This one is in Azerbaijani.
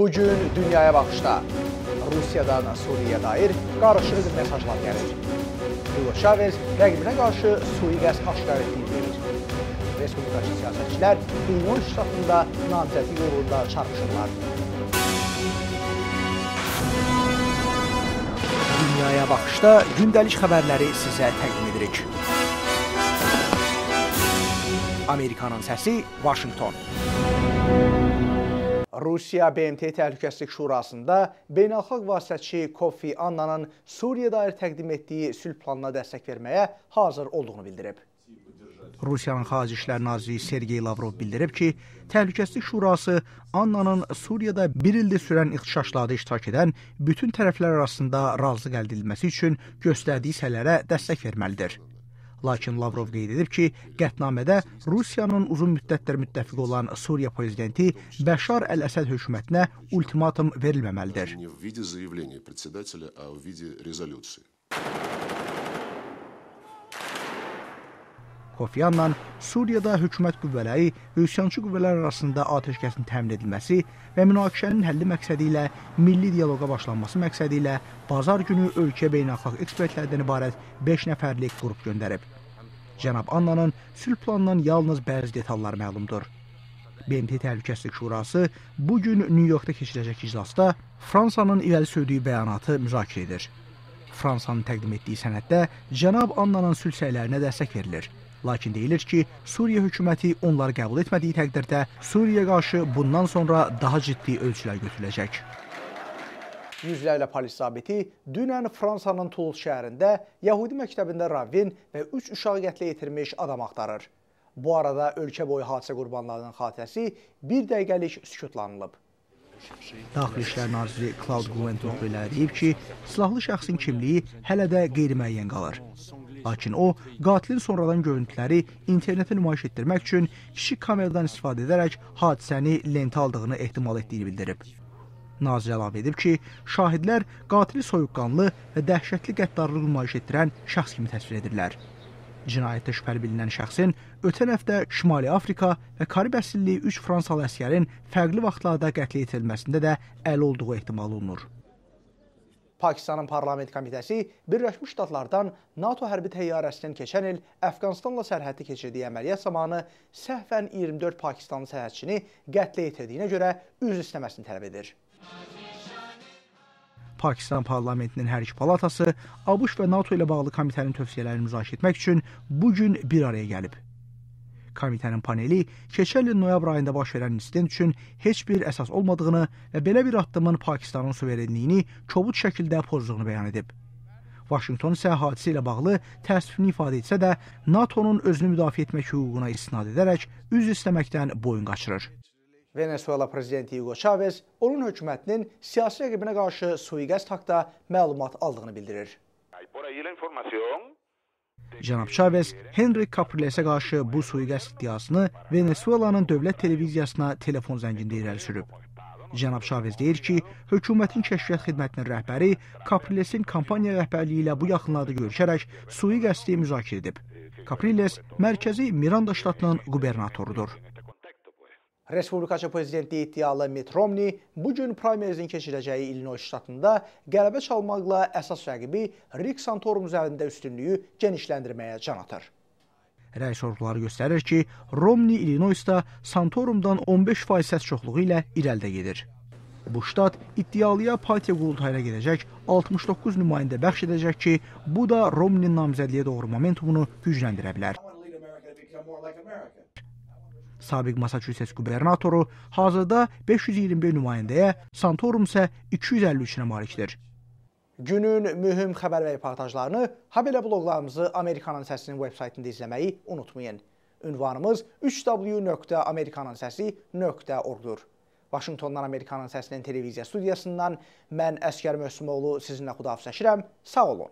Bugün dünyaya baxışda Rusiyadan Suriyaya dair qarışıq mesajlar gəlir. Hugo Chavez rəqibinə qarşı sui-qəsd aşkar etdiyini deyir. Respublikaçı siyasətçilər İllinois ştatında namizədlik uğrunda çarpışırlar. Dünyaya baxışda gündəlik xəbərləri sizə təqdim edirik. Amerikanın səsi, Washington. Rusiya BMT Təhlükəsizlik Şurasında beynəlxalq vasitəçi Kofi Annanın Suriyaya dair təqdim etdiyi sülh planına dəstək verməyə hazır olduğunu bildirib. Rusiyanın Xarici İşlər Naziri Sergey Lavrov bildirib ki, Təhlükəsizlik Şurası Annanın Suriyada bir ildir sürən ixtişaşlarda iştirak edən bütün tərəflər arasında razılıq əldə edilməsi üçün göstərdiyi səylərə dəstək verməlidir. Lakin Lavrov qeyd edib ki, qətnamədə Rusiyanın uzun müddətdir müttəfiqi olan Suriya prezidenti Bəşar Əl-Əsəd hökumətinə ultimatum verilməməlidir. Kofi Annan Suriyada hökumət qüvvələri və üsyançı qüvvələr arasında atəşkəsin təmin edilməsi və münaqişənin həlli məqsədi ilə milli dialoqa başlanması məqsədi ilə bazar günü ölkə beynəlxalq ekspertlərdən ibarət 5 nəfərlik qrup göndərib. Cənab Annanın sülh planının yalnız bəzi detalları məlumdur. BMT Təhlükəsizlik Şurası bugün New Yorkda keçiriləcək iclasda Fransanın irəli sürdüyü bəyanatı müzakirə edir. Fransanın təqdim etdiyi sənəddə Cənab Annanın sülh səylərinə dəstək verilir. Lakin deyilir ki, Suriya hökuməti onları qəbul etmədiyi təqdirdə Suriyaya qarşı bundan sonra daha ciddi ölçülər götürüləcək. Yüzlərlə polis zabiti dünən Fransanın Toulouse şəhərində Yəhudi məktəbində ravin və 3 uşağı qətlə yetirmiş adam axtarır. Bu arada ölkə boyu hadisə qurbanlarının xatirəsi bir dəqiqəlik sükutlanılıb. Daxili İşlər Naziri Claude Guentot belə deyib ki, silahlı şəxsin kimliyi hələ də qeyri-müəyyən qalır. Lakin o, qatilin sonradan görüntüləri internetə nümayiş etdirmək üçün kiçik kameradan istifadə edərək hadisəni lentə aldığını ehtimal etdiyini bildirib. Nazir əlavə edib ki, şahidlər qatili soyuqqanlı və dəhşətli qəddarlıq nümayiş etdirən şəxs kimi təsvir edirlər. Cinayətdə şübhəli bilinən şəxsin ötən həftə Şimali Afrika və Karib əsilli 3 Fransalı əsgərin fərqli vaxtlarda qətlə yetirilməsində də əli olduğu ehtimal olunur. Pakistanın Parlament Komitəsi Birləşmiş Ştatlardan NATO hərbi təyyarəsinin keçən il Əfqanistanla sərhəddi keçirdiyi əməliyyat zamanı səhvən 24 Pakistanlı sərhədçini qətlə yetirdiyinə görə üzr istəməsini tələb edir. Pakistan Parlamentinin hər iki palatası ABŞ və NATO ilə bağlı komitənin tövsiyələrini müzakirə etmək üçün bugün bir araya gəlib. Komitənin paneli keçən il noyabr ayında baş verən insident üçün heç bir əsas olmadığını və belə bir addımın Pakistanın suverenliyini kobud şəkildə pozduğunu bəyan edib. Washington isə hadisə ilə bağlı təəssüfünü ifadə etsə də NATO-nun özünü müdafiə etmək hüququna istinad edərək üzr istəməkdən boyun qaçırır. Venezuela prezidenti Hugo Chavez onun hökumətinin siyasi rəqibinə qarşı sui-qəsd haqda məlumat aldığını bildirir. Cənab Chavez Henry Caprilesə qarşı bu sui-qəsd iddiasını Venezuelanın dövlət televiziyasına telefon zəngində irəli sürüb. Cənab Chavez deyir ki, hökumətin kəşfiyyat xidmətinin rəhbəri Caprilesin kampaniya rəhbərliyi ilə bu yaxınlarda görüşərək sui-qəsdi müzakirə edib. Capriles mərkəzi Miranda ştatının qubernatorudur. Respublikaçı prezidentliyi iddialı Mitt Romney bugün primerizin keçiriləcəyi İllinois ştatında qələbə çalmaqla əsas rəqibi Rick Santorum üzərində üstünlüyü genişləndirməyə can atır. Rəy sorğuları göstərir ki, Romney İllinoisda Santorumdan 15% səs çoxluğu ilə irəlidə gedir. Bu ştat iddialıya partiya qurultayına gedəcək 69 nümayəndə bəxş edəcək ki, bu da Romney'nin namizədliyə doğru momentumunu gücləndirə bilər. Sabiq Massachusetts qubernatoru hazırda 521 nümayəndəyə, Santorum isə 253-nə malikdir. Günün mühüm xəbər və reportajlarını habelə bloqlarımızı Amerikanın Səsinin web-saytında izləməyi unutmayın. Ünvanımız 3w.amerikanansəsi.org-dur. Vaşinqtondan Amerikanın Səsinin televiziya studiyasından mən Əskər Möhsümoğlu sizinlə xudahafizləşirəm. Sağ olun.